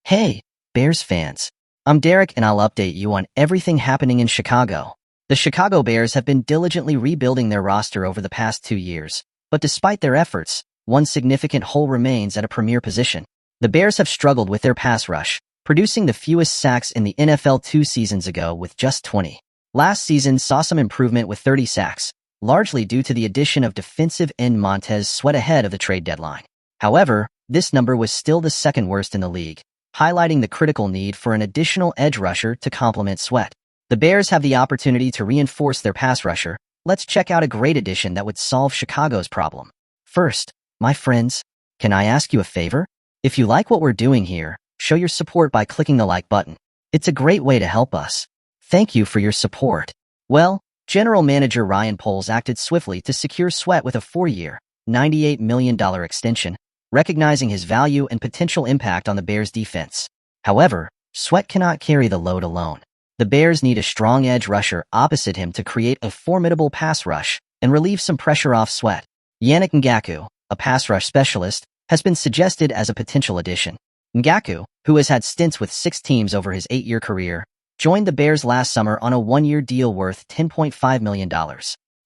Hey, Bears fans. I'm Derek and I'll update you on everything happening in Chicago. The Chicago Bears have been diligently rebuilding their roster over the past 2 years, but despite their efforts, one significant hole remains at a premier position. The Bears have struggled with their pass rush, producing the fewest sacks in the NFL 2 seasons ago with just 20. Last season saw some improvement with 30 sacks, largely due to the addition of defensive end Montez Sweat ahead of the trade deadline. However, this number was still the second worst in the league, highlighting the critical need for an additional edge rusher to complement Sweat. The Bears have the opportunity to reinforce their pass rusher. Let's check out a great addition that would solve Chicago's problem. First, my friends, can I ask you a favor? If you like what we're doing here, show your support by clicking the like button. It's a great way to help us. Thank you for your support. Well, General Manager Ryan Poles acted swiftly to secure Sweat with a 4-year, $98 million extension, recognizing his value and potential impact on the Bears' defense. However, Sweat cannot carry the load alone. The Bears need a strong edge rusher opposite him to create a formidable pass rush and relieve some pressure off Sweat. Yannick Ngakoue, a pass rush specialist, has been suggested as a potential addition. Ngakoue, who has had stints with 6 teams over his 8-year career, joined the Bears last summer on a 1-year deal worth $10.5 million.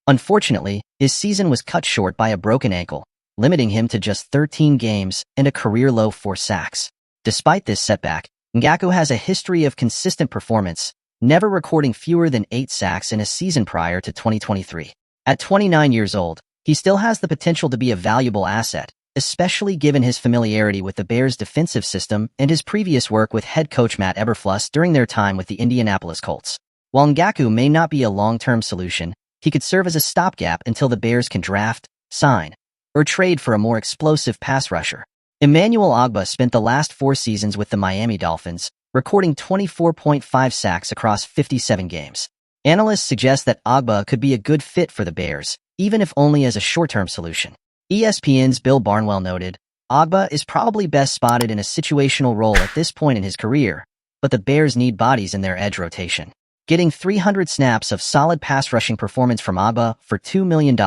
Unfortunately, his season was cut short by a broken ankle, limiting him to just 13 games and a career-low 4 sacks. Despite this setback, Ngakoue has a history of consistent performance, never recording fewer than 8 sacks in a season prior to 2023. At 29 years old, he still has the potential to be a valuable asset, especially given his familiarity with the Bears' defensive system and his previous work with head coach Matt Eberflus during their time with the Indianapolis Colts. While Ngakoue may not be a long-term solution, he could serve as a stopgap until the Bears can draft, sign, or trade for a more explosive pass rusher. Emmanuel Ogbah spent the last 4 seasons with the Miami Dolphins, recording 24.5 sacks across 57 games. Analysts suggest that Ogbah could be a good fit for the Bears, even if only as a short-term solution. ESPN's Bill Barnwell noted, Ogbah is probably best spotted in a situational role at this point in his career, but the Bears need bodies in their edge rotation. Getting 300 snaps of solid pass rushing performance from Ogbah for $2 million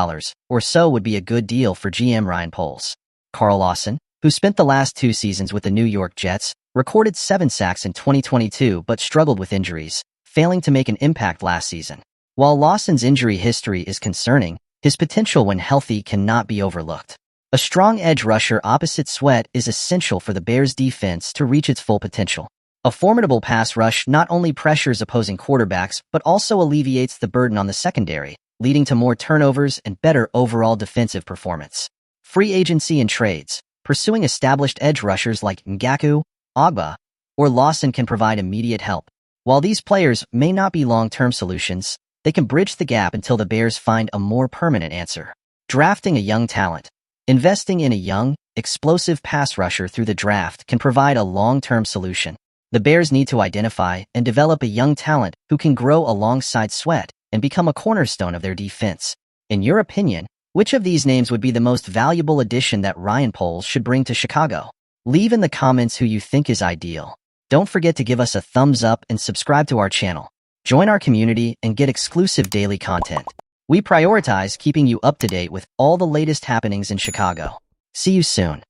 or so would be a good deal for GM Ryan Poles. Carl Lawson, who spent the last 2 seasons with the New York Jets, recorded 7 sacks in 2022 but struggled with injuries, failing to make an impact last season. While Lawson's injury history is concerning, his potential when healthy cannot be overlooked. A strong edge rusher opposite Sweat is essential for the Bears' defense to reach its full potential. A formidable pass rush not only pressures opposing quarterbacks but also alleviates the burden on the secondary, leading to more turnovers and better overall defensive performance. Free agency and trades. Pursuing established edge rushers like Ngakoue, Ogbah, or Lawson can provide immediate help. While these players may not be long-term solutions, they can bridge the gap until the Bears find a more permanent answer. Drafting a young talent. Investing in a young, explosive pass rusher through the draft can provide a long-term solution. The Bears need to identify and develop a young talent who can grow alongside Sweat and become a cornerstone of their defense. In your opinion, which of these names would be the most valuable addition that Ryan Poles should bring to Chicago? Leave in the comments who you think is ideal. Don't forget to give us a thumbs up and subscribe to our channel. Join our community and get exclusive daily content. We prioritize keeping you up to date with all the latest happenings in Chicago. See you soon.